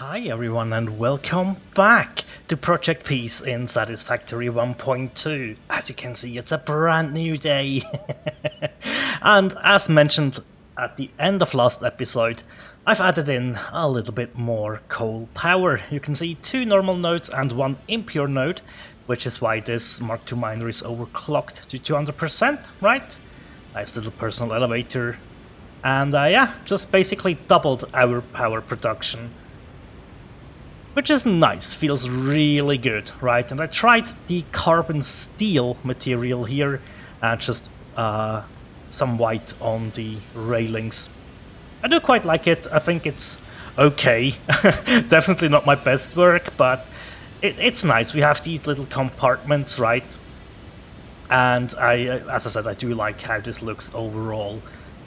Hi everyone and welcome back to Project Peace in Satisfactory 1.2. As you can see, it's a brand new day. And as mentioned at the end of last episode, I've added in a little bit more coal power. You can see 2 normal nodes and 1 impure node, which is why this Mark II miner is overclocked to 200%, right? Nice little personal elevator. And yeah, just basically doubled our power production. Which is nice, feels really good, right? And I tried the carbon steel material here, and just some white on the railings. I do quite like it, I think it's okay. Definitely not my best work, but it's nice. We have these little compartments, right? And as I said, I do like how this looks overall.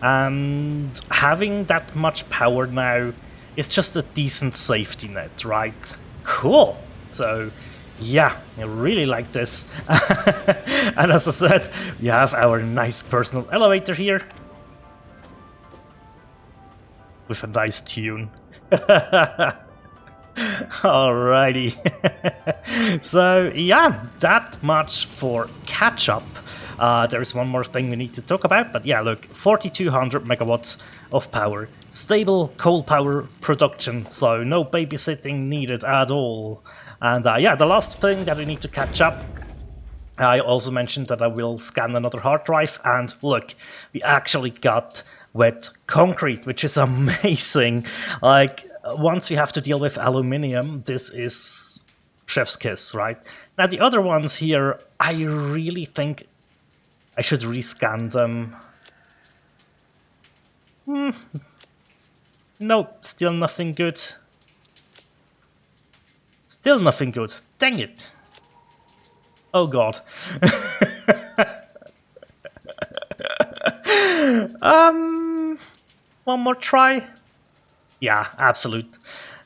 And having that much power now, it's just a decent safety net, right? Cool. So, yeah, I really like this. And as I said, we have our nice personal elevator here. With a nice tune. Alrighty. So, yeah, that much for catch-up. There is one more thing we need to talk about, but yeah, look, 4200 megawatts of power. Stable coal power production, so no babysitting needed at all. And yeah, the last thing that we need to catch up, I also mentioned that I will scan another hard drive, and look, we actually got wet concrete, which is amazing. Like, once we have to deal with aluminium, this is chef's kiss, right? Now the other ones here, I really think I should rescan them. Nope, still nothing good. Still nothing good. Dang it. Oh god. One more try? Yeah, absolute.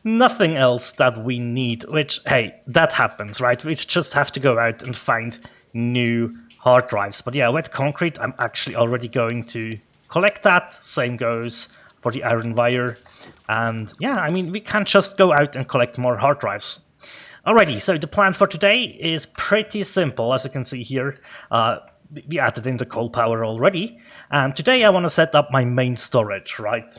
Nothing else that we need, which, hey, that happens, right? We just have to go out and find new hard drives. But yeah, wet concrete, I'm actually already going to collect that. Same goes for the iron wire. And yeah, I mean, we can't just go out and collect more hard drives. Alrighty, so the plan for today is pretty simple, as you can see here. We added in the coal power already. And today I want to set up my main storage, right?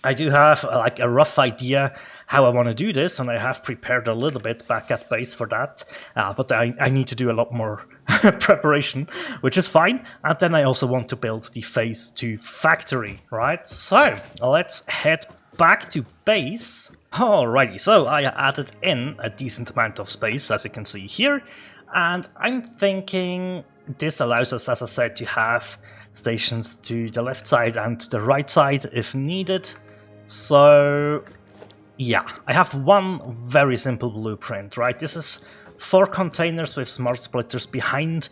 I do have like a rough idea how I want to do this, and I have prepared a little bit back at base for that, but I need to do a lot more preparation, which is fine. And then I also want to build the Phase 2 factory, right? So let's head back to base. Alrighty, so I added in a decent amount of space, as you can see here, and I'm thinking this allows us, as I said, to have stations to the left side and to the right side if needed. So yeah, I have one very simple blueprint, right? This is 4 containers with smart splitters behind.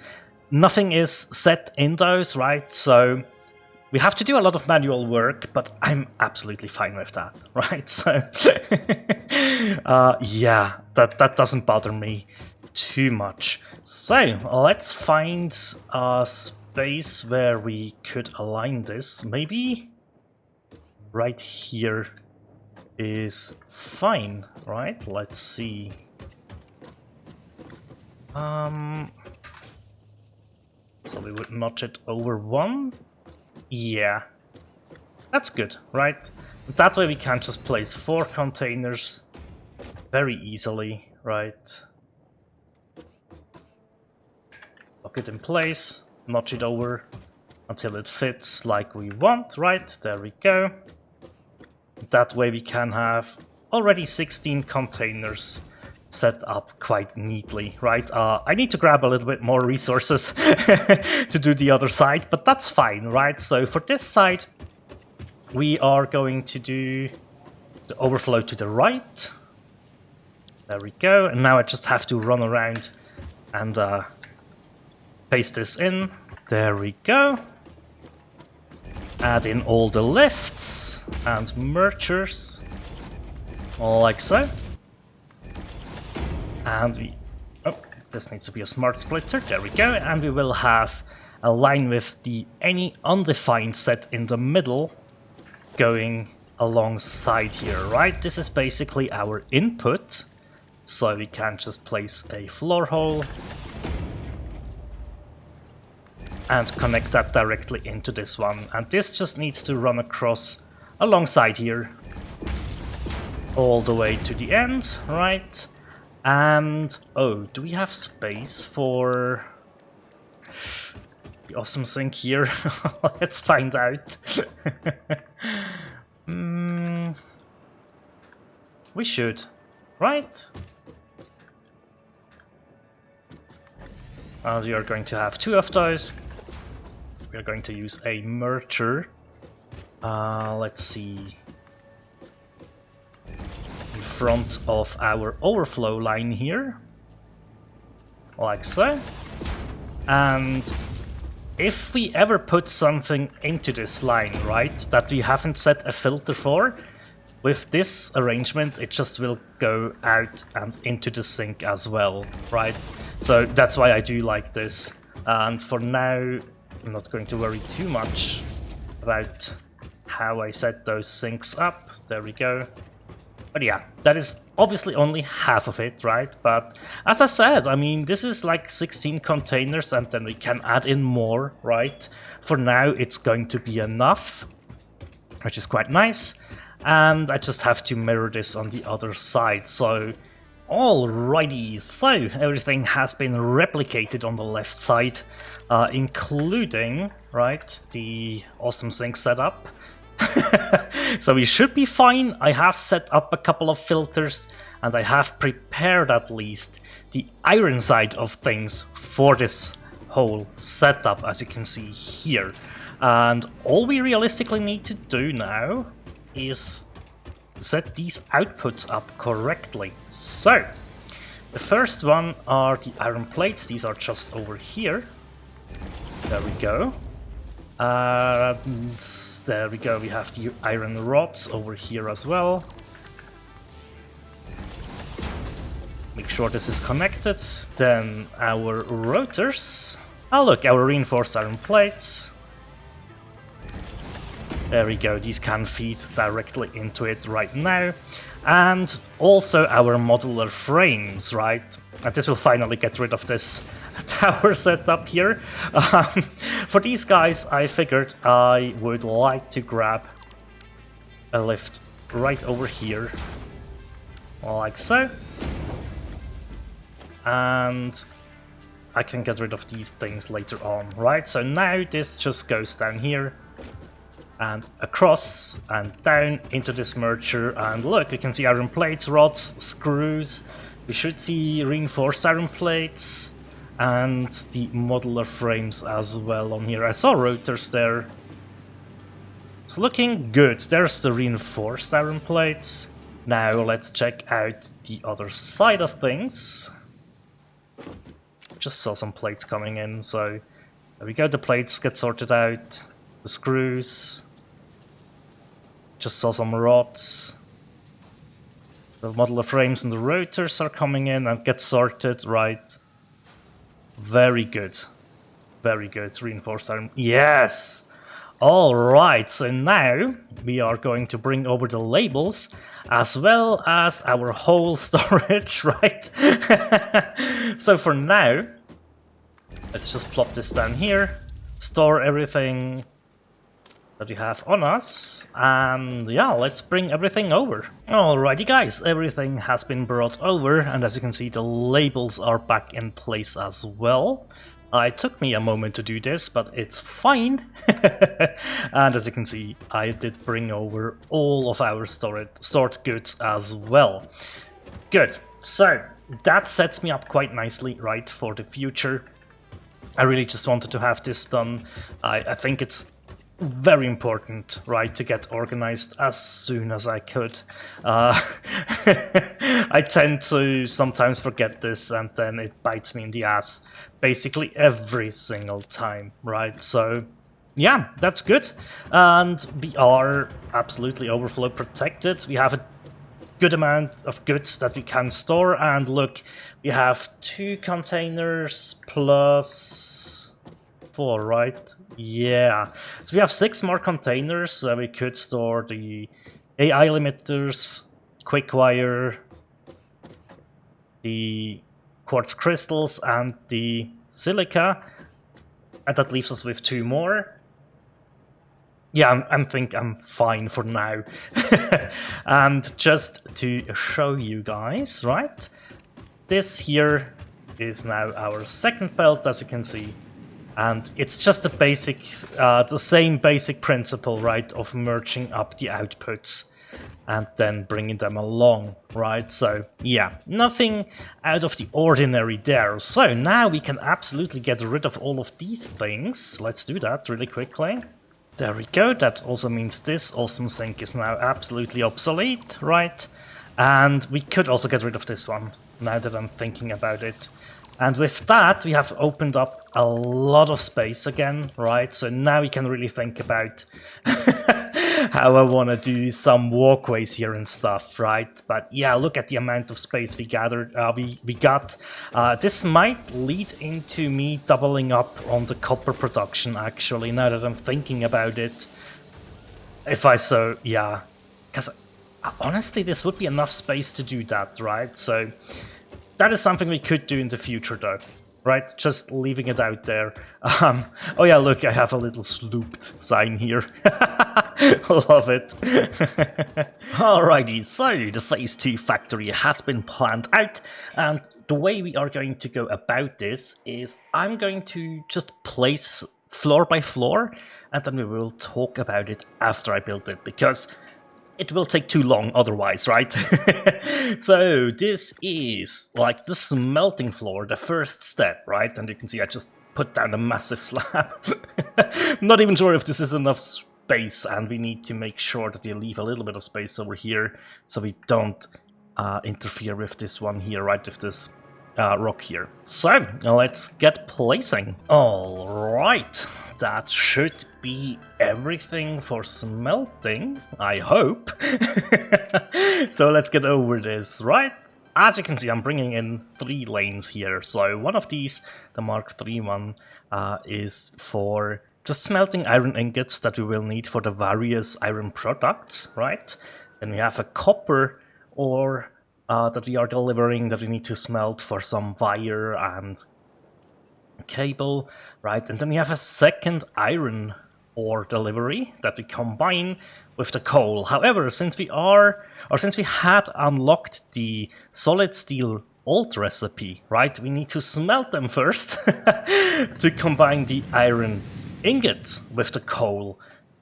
Nothing is set in those, right? So we have to do a lot of manual work, but I'm absolutely fine with that, right? So yeah, that doesn't bother me too much. So let's find a space where we could align this. Maybe right here is fine, right? Let's see. So we would notch it over 1. Yeah, that's good, right? That way we can just place 4 containers very easily, right? Lock it in place, notch it over until it fits like we want, right? There we go. That way we can have already 16 containers set up quite neatly, right? I need to grab a little bit more resources to do the other side, but that's fine, right? So for this side, we are going to do the overflow to the right. There we go. And now I just have to run around and paste this in. There we go. Add in all the lifts and mergers, like so. And we... oh, this needs to be a smart splitter. There we go. And we will have a line with the any undefined set in the middle going alongside here, right? This is basically our input, so we can just place a floor hole and connect that directly into this one. And this just needs to run across alongside here, all the way to the end, right? And, oh, do we have space for the awesome sink here? Let's find out. We should, right? We are going to have two of those. We are going to use a merger. Let's see. In front of our overflow line here. Like so. And if we ever put something into this line, right, that we haven't set a filter for, with this arrangement it just will go out and into the sink as well, right? So that's why I do like this. And for now, I'm not going to worry too much about how I set those sinks up. There we go. But yeah, that is obviously only half of it, right? But as I said, I mean, this is like 16 containers and then we can add in more, right? For now, it's going to be enough, which is quite nice. And I just have to mirror this on the other side. So, alrighty, so everything has been replicated on the left side, including, right, the awesome sink setup. So we should be fine. I have set up a couple of filters and I have prepared at least the iron side of things for this whole setup, as you can see here. And all we realistically need to do now is set these outputs up correctly. So the first one are the iron plates. These are just over here. There we go. There we go, we have the iron rods over here as well. Make sure this is connected. Then our rotors. Oh look, our reinforced iron plates. There we go, these can feed directly into it right now. And also our modular frames, right? And this will finally get rid of this tower setup here. For these guys, I figured I would like to grab a lift right over here, like so. And I can get rid of these things later on, right? So now this just goes down here and across and down into this merger. And look, you can see iron plates, rods, screws. We should see reinforced iron plates and the modular frames as well on here. I saw rotors there. It's looking good. There's the reinforced iron plates. Now let's check out the other side of things. Just saw some plates coming in, so there we go. The plates get sorted out. The screws. Just saw some rods. The modular frames and the rotors are coming in and get sorted, right? Very good. Very good. Reinforced iron. Yes! Alright, so now we are going to bring over the labels as well as our whole storage, right? So for now, let's just plop this down here, store everything that we have on us, and yeah, let's bring everything over. Alrighty guys, everything has been brought over, and as you can see, the labels are back in place as well. It took me a moment to do this, but it's fine. And as you can see, I did bring over all of our stored goods as well. Good, so that sets me up quite nicely, right, for the future. I really just wanted to have this done. I think it's very important, right, to get organized as soon as I could. I tend to sometimes forget this and then it bites me in the ass basically every single time, right? So yeah, that's good. And we are absolutely overflow protected. We have a good amount of goods that we can store, and look, we have 2 containers plus 4, right? Yeah, so we have 6 more containers. We could store the AI limiters, quick wire, the quartz crystals, and the silica. And that leaves us with 2 more. Yeah, I think I'm fine for now. And just to show you guys, right? This here is now our second belt, as you can see. And it's just the same basic principle, right, of merging up the outputs and then bringing them along, right? So yeah, nothing out of the ordinary there. So now we can absolutely get rid of all of these things. Let's do that really quickly. There we go. That also means this awesome sink is now absolutely obsolete, right? And we could also get rid of this one, now that I'm thinking about it. And with that, we have opened up a lot of space again, right? So now we can really think about how I want to do some walkways here and stuff, right? But yeah, look at the amount of space we gathered. We got. This might lead into me doubling up on the copper production, actually, now that I'm thinking about it. Yeah. Because honestly, this would be enough space to do that, right? So that is something we could do in the future, though, right? Just leaving it out there. Oh yeah, look, I have a little slooped sign here. Love it. Alrighty, so the Phase 2 factory has been planned out, and the way we are going to go about this is I'm going to just place floor by floor, and then we will talk about it after I build it, because it will take too long otherwise, right? So this is like the smelting floor, the first step, right? And you can see I just put down a massive slab. Not even sure if this is enough space, and we need to make sure that we leave a little bit of space over here so we don't interfere with this one here, right? With this rock here. So let's get placing. All right. That should be everything for smelting, I hope. So let's get over this, right? As you can see, I'm bringing in 3 lanes here. So one of these, the Mark III one, is for just smelting iron ingots that we will need for the various iron products, right? Then we have a copper ore that we are delivering that we need to smelt for some wire and cable, right? And then we have a second iron ore delivery that we combine with the coal. However, since we had unlocked the solid steel old recipe, right, we need to smelt them first to combine the iron ingots with the coal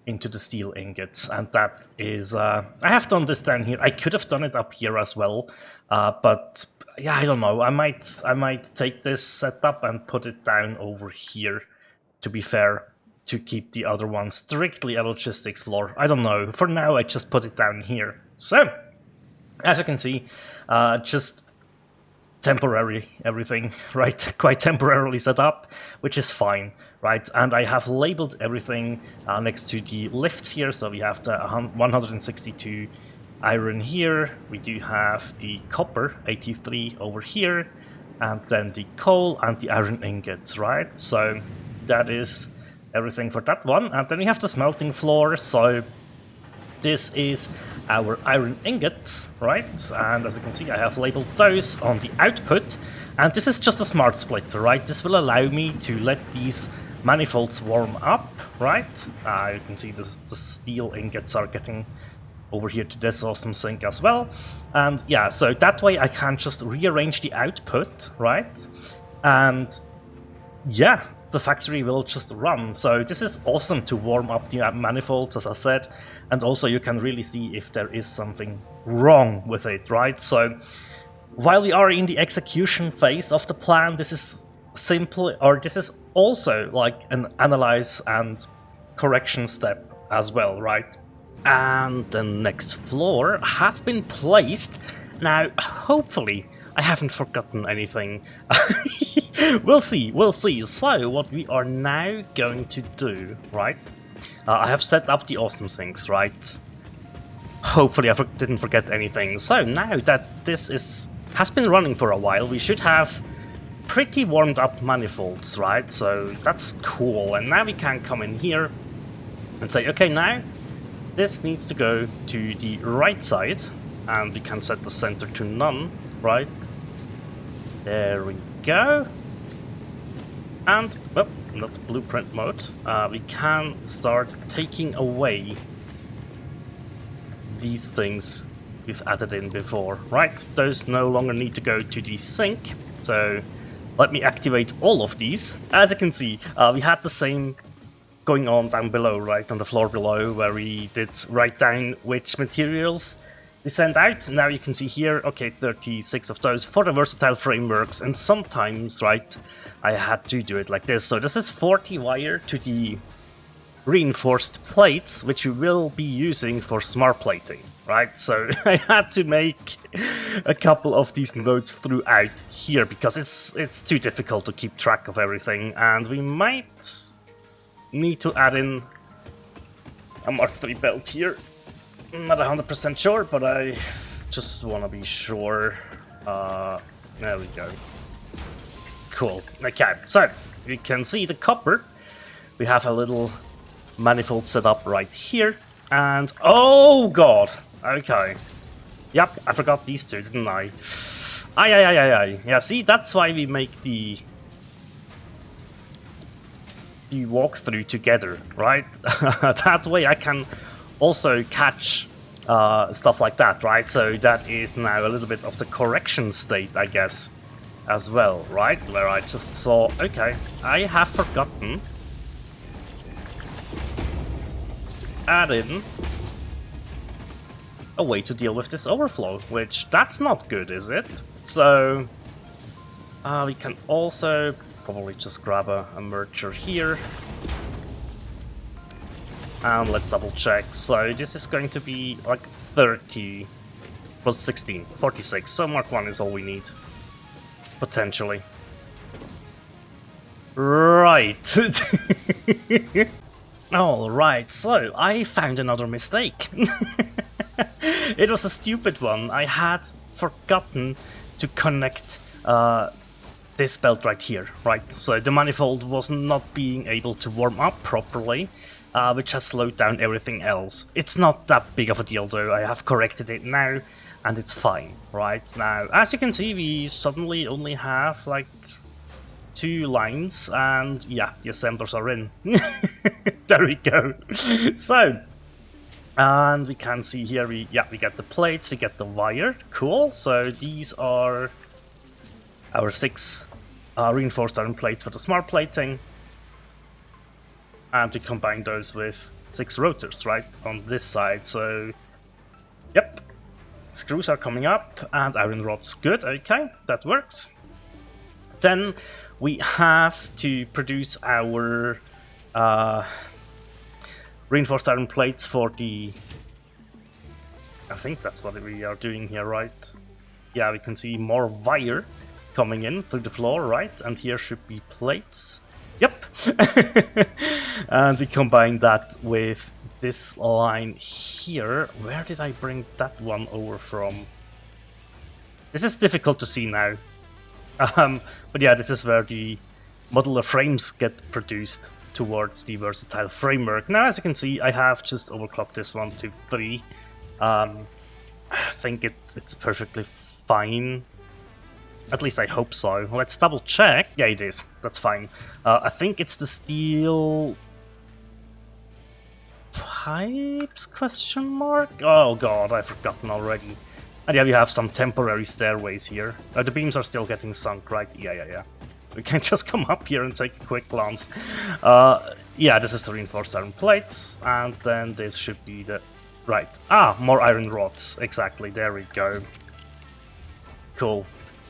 into the steel ingots. And that is, I have done this down here. I could have done it up here as well, but yeah, I don't know. I might take this setup and put it down over here, to be fair, to keep the other one strictly a logistics floor. I don't know. For now, I just put it down here. So, as you can see, just temporary everything, right? Quite temporarily set up, which is fine, right? And I have labeled everything next to the lifts here. So we have the 162 iron here, we do have the copper 83 over here, and then the coal and the iron ingots, right? So that is everything for that one. And then we have the smelting floor. So this is our iron ingots, right? And as you can see, I have labeled those on the output. And this is just a smart splitter, right? This will allow me to let these manifolds warm up, right? You can see the steel ingots are getting over here to this awesome sink as well. And yeah, so that way I can just rearrange the output, right? And yeah, the factory will just run. So this is awesome to warm up the manifolds, as I said, and also you can really see if there is something wrong with it, right? So while we are in the execution phase of the plan, this is also like an analyze and correction step as well, right? And the next floor has been placed. Now, hopefully, I haven't forgotten anything. We'll see. So, what we are now going to do, right? I have set up the awesome sinks, right? Hopefully, I didn't forget anything. So, now that this has been running for a while, we should have pretty warmed up manifolds, right? So, that's cool. And now we can come in here and say, okay, now This needs to go to the right side, and we can set the center to none, right? There we go. And, well, not blueprint mode. We can start taking away these things we've added in before, right? Those no longer need to go to the sink, so let me activate all of these. As you can see, we had the same going on down below, right, on the floor below, where we did write down which materials we sent out. Now you can see here, okay, 36 of those for the versatile frameworks, and sometimes, right, I had to do it like this. So this is 40 wire to the reinforced plates, which we will be using for smart plating, right? So I had to make a couple of these notes throughout here, because it's too difficult to keep track of everything, and we might need to add in a Mark III belt here. I'm not 100% sure, but I just want to be sure. There we go. Cool. Okay, so you can see the copper. We have a little manifold set up right here, and oh god, okay. Yep, I forgot these two, didn't I? Aye. Yeah, see, that's why we make the walkthrough together, right? That way I can also catch stuff like that, right? So that is now a little bit of the correction state, I guess, as well, right? Where I just saw, okay, I have forgotten add in a way to deal with this overflow, which that's not good, is it? So we can also probably just grab a merger here, and let's double check. So this is going to be like 30 plus 16, 46. So Mark 1 is all we need, potentially. Right. Alright, so I found another mistake. It was a stupid one. I had forgotten to connect this belt right here, right? So the manifold was not being able to warm up properly, which has slowed down everything else. It's not that big of a deal though. I have corrected it now, and it's fine, right? Now, as you can see, we suddenly only have like 2 lines, and yeah, the assemblers are in. There we go. So, and we can see here, we get the plates, we get the wire. Cool. So these are our 6 reinforced iron plates for the smart plating, and we combine those with 6 rotors, right, on this side. So, yep, screws are coming up, and iron rods. Good. Okay, that works. Then we have to produce our reinforced iron plates for the... I think that's what we are doing here, right? Yeah, we can see more wire coming in through the floor, right? And here should be plates. Yep! And we combine that with this line here. Where did I bring that one over from? This is difficult to see now. But yeah, this is where the modular frames get produced towards the versatile framework. Now, as you can see, I have just overclocked this one to 3. I think it's perfectly fine. At least I hope so. Let's double check. Yeah, it is. That's fine. I think it's the steel pipes, question mark? Oh god, I've forgotten already. And yeah, we have some temporary stairways here. The beams are still getting sunk, right? Yeah. We can just come up here and take a quick glance. Yeah, this is the reinforced iron plates, and then this should be the... Right. Ah, more iron rods. Exactly, there we go. Cool.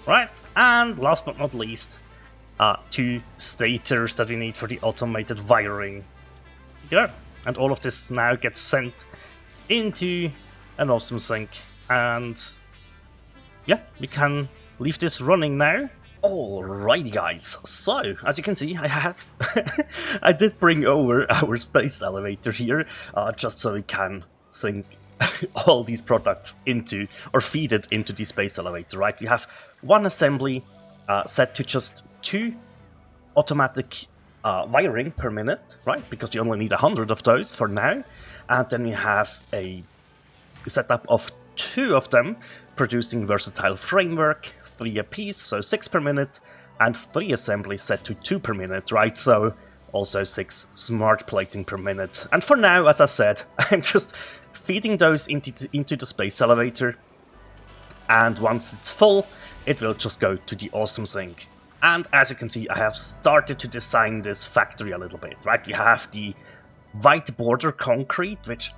Right, and last but not least, 2 stators that we need for the automated wiring. There. And all of this now gets sent into an awesome sink. And yeah, we can leave this running now. Alrighty guys, so as you can see, I did bring over our space elevator here, just so we can sink all these products into, or feed it into the space elevator, right? We have 1 assembly set to just 2 automatic wiring per minute, right? Because you only need 100 of those for now. and then we have a setup of 2 of them, producing versatile framework, 3 apiece, so 6 per minute, and 3 assemblies set to 2 per minute, right? So also 6 smart plating per minute. And for now, as I said, I'm just feeding those into the space elevator, and once it's full, it will just go to the awesome sink. And as you can see, I have started to design this factory a little bit, right? We have the white border concrete, which,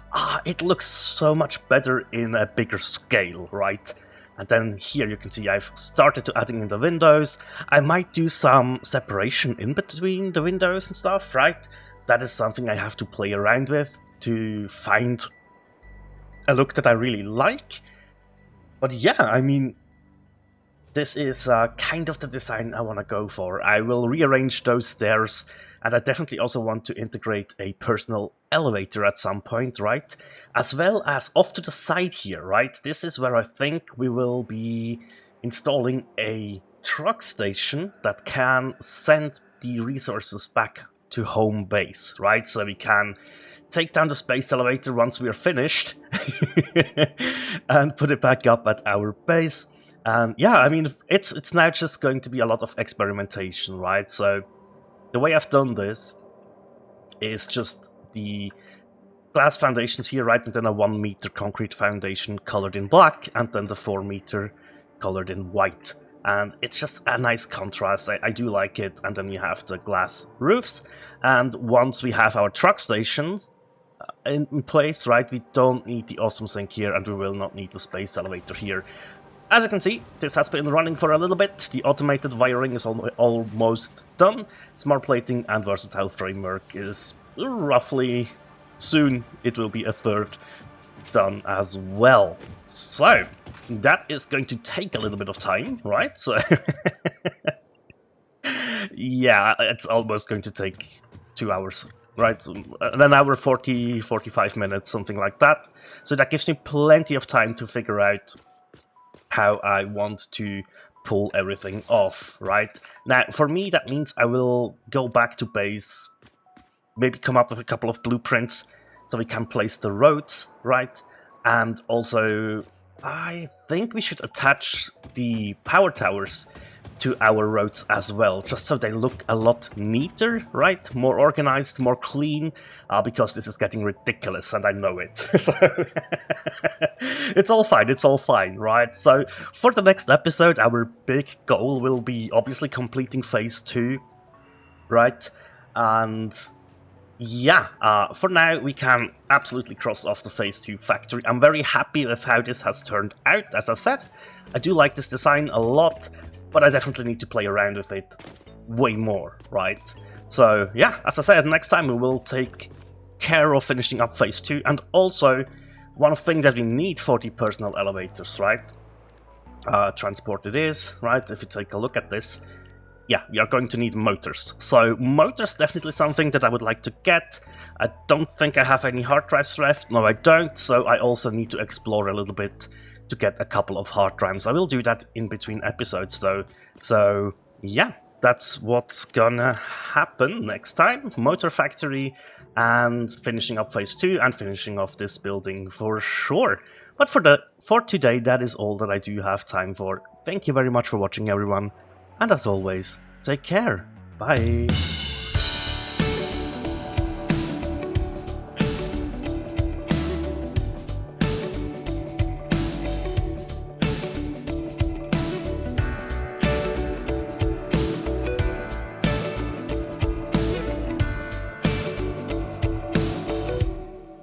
it looks so much better in a bigger scale, right? And then here you can see I've started to adding in the windows. I might do some separation in between the windows and stuff, right? That is something I have to play around with to find a look that I really like. But yeah, I mean, this is kind of the design I want to go for. I will rearrange those stairs, and I definitely also want to integrate a personal elevator at some point, right? As well as off to the side here, right? This is where I think we will be installing a truck station that can send the resources back to home base, right? So we can take down the space elevator once we are finished and put it back up at our base. And yeah, I mean, it's now just going to be a lot of experimentation, right? So the way I've done this is just the glass foundations here, right? And then a 1 meter concrete foundation colored in black, and then the 4 meter colored in white. And it's just a nice contrast. I do like it. And then we have the glass roofs. And once we have our truck stations in place, right, we don't need the awesome sink here, and we will not need the space elevator here. As you can see, this has been running for a little bit. The automated wiring is almost done. Smart plating and versatile framework is roughly soon. It will be a third done as well. So that is going to take a little bit of time, right? So yeah, it's almost going to take 2 hours. Right, an hour 45 minutes, something like that. So that gives me plenty of time to figure out how I want to pull everything off, right? Now, for me, that means I will go back to base, maybe come up with a couple of blueprints so we can place the roads, right? And also, I think we should attach the power towers to our roads as well, just so they look a lot neater, right? More organized, more clean, because this is getting ridiculous, and I know it. So it's all fine, right? So for the next episode, our big goal will be obviously completing phase 2, right? And yeah, for now we can absolutely cross off the phase 2 factory. I'm very happy with how this has turned out. As I said, I do like this design a lot, but I definitely need to play around with it way more, right? So yeah, as I said, next time we will take care of finishing up phase 2, and also one thing that we need for the personal elevators, right? Transport it is, right? If you take a look at this, yeah, we are going to need motors. So motors definitely something that I would like to get. I don't think I have any hard drives left. No, I don't. So I also need to explore a little bit to get a couple of hard drives. I will do that in between episodes though. So yeah, that's what's gonna happen next time. Motor factory and finishing up phase 2 and finishing off this building for sure. But for today, that is all that I do have time for. Thank you very much for watching, everyone. And as always, take care. Bye.